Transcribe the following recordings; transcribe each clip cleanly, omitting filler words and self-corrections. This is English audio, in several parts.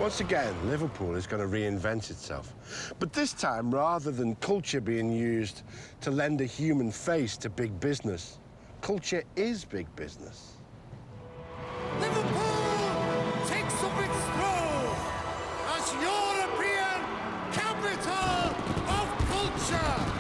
Once again, Liverpool is going to reinvent itself. But this time, rather than culture being used to lend a human face to big business, culture is big business. Liverpool takes up its throne as European capital of culture.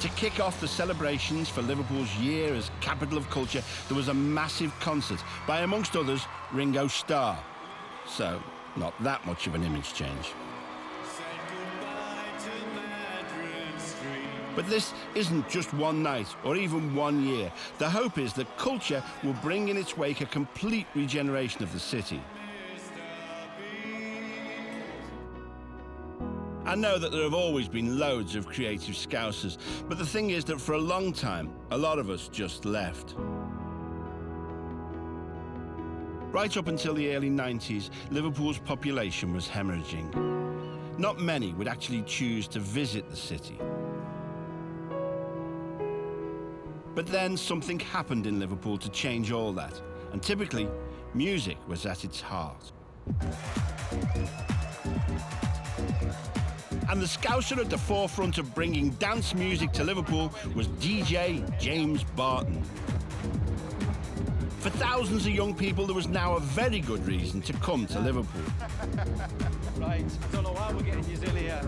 To kick off the celebrations for Liverpool's year as capital of culture, there was a massive concert by, amongst others, Ringo Starr. So, not that much of an image change. But this isn't just one night or even 1 year. The hope is that culture will bring in its wake a complete regeneration of the city. I know that there have always been loads of creative Scousers, but the thing is that for a long time, a lot of us just left. Right up until the early 90s, Liverpool's population was hemorrhaging. Not many would actually choose to visit the city. But then something happened in Liverpool to change all that, and typically, music was at its heart. And the Scouser at the forefront of bringing dance music to Liverpool was DJ James Barton. For thousands of young people, there was now a very good reason to come to Liverpool. Right, I don't know why we're getting you in here.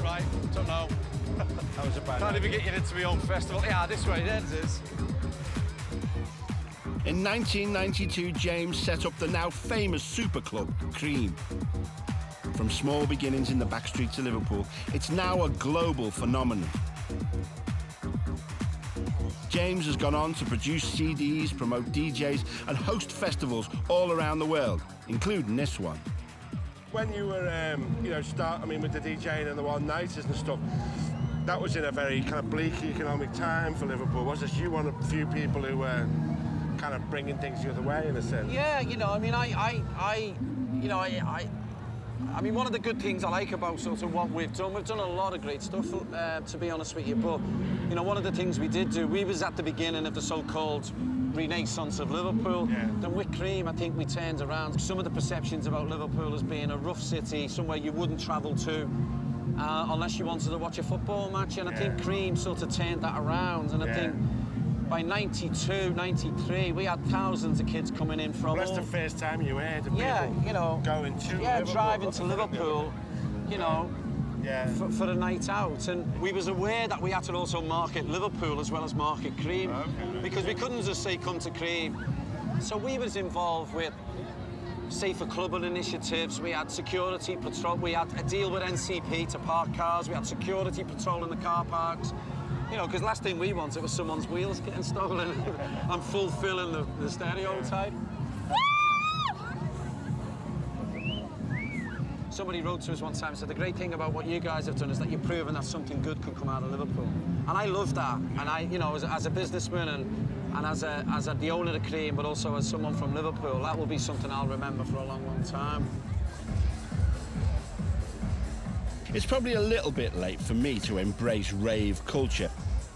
Right, don't know. That was a bad Can't idea. even get you into my own festival. Yeah, this way, there it is. In 1992, James set up the now famous super club, Cream. From small beginnings in the back streets of Liverpool, it's now a global phenomenon. James has gone on to produce CDs, promote DJs, and host festivals all around the world, including this one. When you were, with the DJing and the one-nighters and stuff, that was in a very kind of bleak economic time for Liverpool, wasn't it? You one of the few people who were kind of bringing things the other way, in a sense. Yeah, I mean, one of the good things I like about sort of what we've done a lot of great stuff, to be honest with you, but, one of the things we did do, we was at the beginning of the so-called renaissance of Liverpool. Yeah. Then with Cream, I think we turned around some of the perceptions about Liverpool as being a rough city, somewhere you wouldn't travel to unless you wanted to watch a football match, and I think Cream sort of turned that around, and I think by 92, 93, we had thousands of kids coming in from Well, that's the first time you heard of people going to Liverpool. driving to Liverpool, for a night out. And we was aware that we had to also market Liverpool as well as market Cream, because we couldn't just say, come to Cream. So we was involved with safer clubbing initiatives, we had security patrol, we had a deal with NCP to park cars, we had security patrol in the car parks. Because last thing we wanted was someone's wheels getting stolen and fulfilling the stereotype. Somebody wrote to us one time and said, the great thing about what you guys have done is that you've proven that something good could come out of Liverpool. And I love that. And I, as a businessman and as the owner of Cream, but also as someone from Liverpool, that will be something I'll remember for a long, long time. It's probably a little bit late for me to embrace rave culture,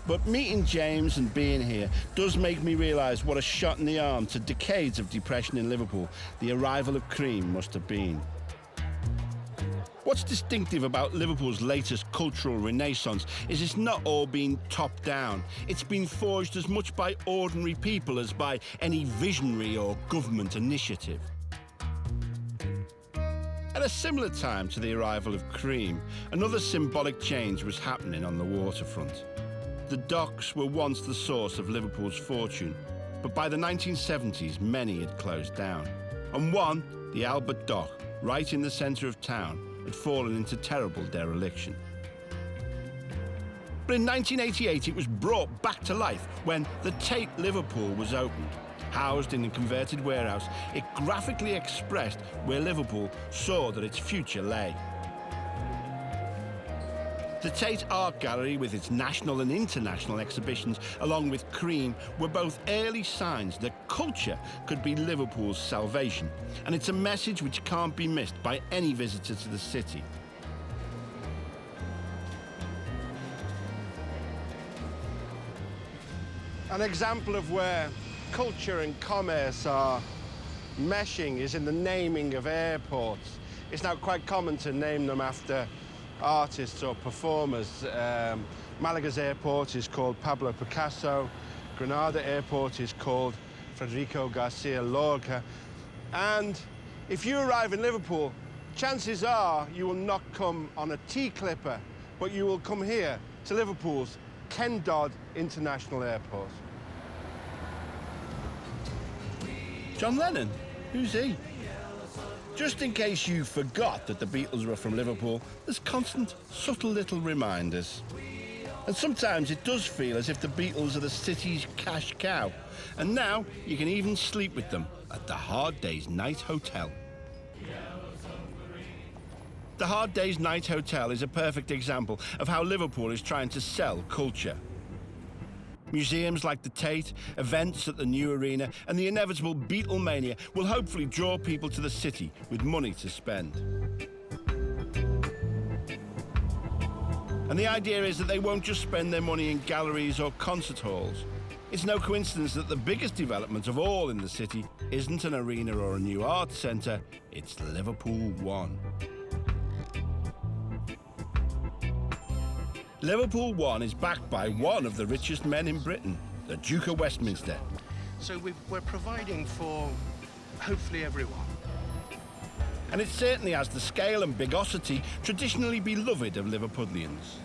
but meeting James and being here does make me realise what a shot in the arm to decades of depression in Liverpool the arrival of Cream must have been. What's distinctive about Liverpool's latest cultural renaissance is it's not all been top-down. It's been forged as much by ordinary people as by any visionary or government initiative. At a similar time to the arrival of Cream, another symbolic change was happening on the waterfront. The docks were once the source of Liverpool's fortune, but by the 1970s, many had closed down. And one, the Albert Dock, right in the centre of town, had fallen into terrible dereliction. But in 1988, it was brought back to life when the Tate Liverpool was opened. Housed in a converted warehouse, it graphically expressed where Liverpool saw that its future lay. The Tate Art Gallery, with its national and international exhibitions, along with Cream, were both early signs that culture could be Liverpool's salvation, and it's a message which can't be missed by any visitor to the city. An example of where culture and commerce are meshing is in the naming of airports. It's now quite common to name them after artists or performers. Malaga's airport is called Pablo Picasso. Granada airport is called Federico Garcia Lorca. And if you arrive in Liverpool, chances are you will not come on a T-clipper, but you will come here to Liverpool's Ken Dodd International Airport. John Lennon? Who's he? Just in case you forgot that the Beatles were from Liverpool, there's constant, subtle little reminders. And sometimes it does feel as if the Beatles are the city's cash cow. And now you can even sleep with them at the Hard Day's Night Hotel. The Hard Day's Night Hotel is a perfect example of how Liverpool is trying to sell culture. Museums like the Tate, events at the new arena, and the inevitable Beatlemania will hopefully draw people to the city with money to spend. And the idea is that they won't just spend their money in galleries or concert halls. It's no coincidence that the biggest development of all in the city isn't an arena or a new arts centre, it's Liverpool One. Liverpool One is backed by one of the richest men in Britain, the Duke of Westminster. So we're providing for hopefully everyone. And it certainly has the scale and bigosity traditionally beloved of Liverpudlians.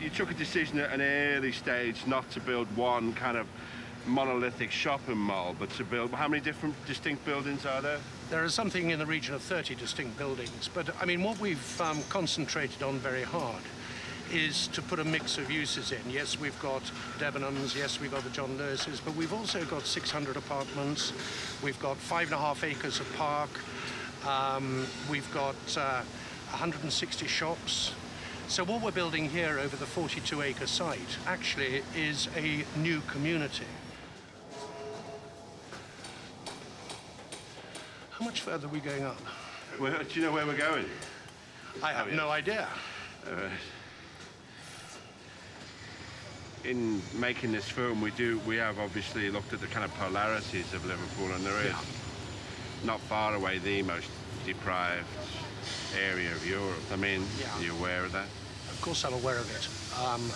You took a decision at an early stage not to build one kind of monolithic shopping mall, but to build, how many different distinct buildings are there? There are something in the region of 30 distinct buildings, but I mean what we've concentrated on very hard is to put a mix of uses in. Yes, we've got Debenhams, yes, we've got the John Lewis's, but we've also got 600 apartments, we've got 5.5 acres of park, we've got 160 shops. So what we're building here over the 42-acre site actually is a new community. How much further are we going up? Well, do you know where we're going? I have no idea. In making this film, we have obviously looked at the kind of polarities of Liverpool, and there is not far away the most deprived area of Europe. I mean, are you aware of that? Of course I'm aware of it,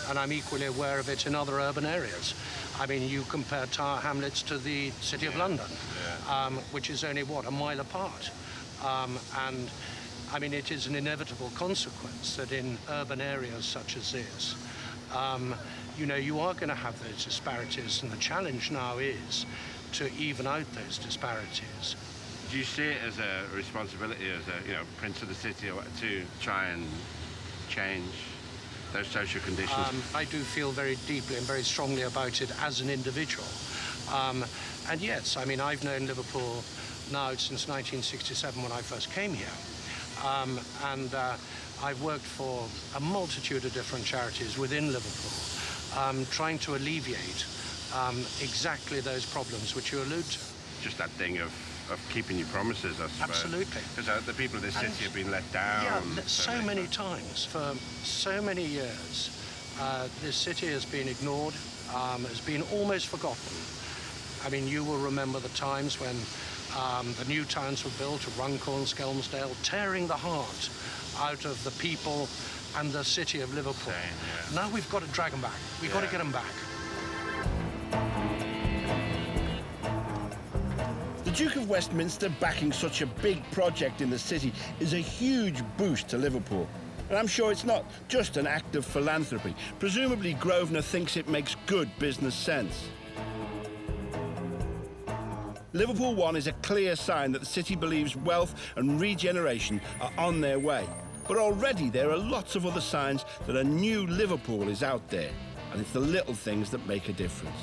and I'm equally aware of it in other urban areas. I mean, you compare Tower Hamlets to the City of London, which is only, what, a mile apart. And, I mean, it is an inevitable consequence that in urban areas such as this, you know, you are going to have those disparities, and the challenge now is to even out those disparities. Do you see it as a responsibility as a, Prince of the City to try and change those social conditions? I do feel very deeply and very strongly about it as an individual. And yes, I mean, I've known Liverpool now since 1967 when I first came here. And I've worked for a multitude of different charities within Liverpool, trying to alleviate exactly those problems which you allude to. Just that thing of keeping your promises, I suppose. Absolutely. Because the people of this city have been let down. Yeah, so many times, for so many years, this city has been ignored, has been almost forgotten. I mean, you will remember the times when the new towns were built, Runcorn, Skelmersdale, tearing the heart out of the people and the city of Liverpool. Now we've got to drag them back. We've got to get them back. The Duke of Westminster backing such a big project in the city is a huge boost to Liverpool. And I'm sure it's not just an act of philanthropy. Presumably Grosvenor thinks it makes good business sense. Liverpool One is a clear sign that the city believes wealth and regeneration are on their way. But already there are lots of other signs that a new Liverpool is out there. And it's the little things that make a difference.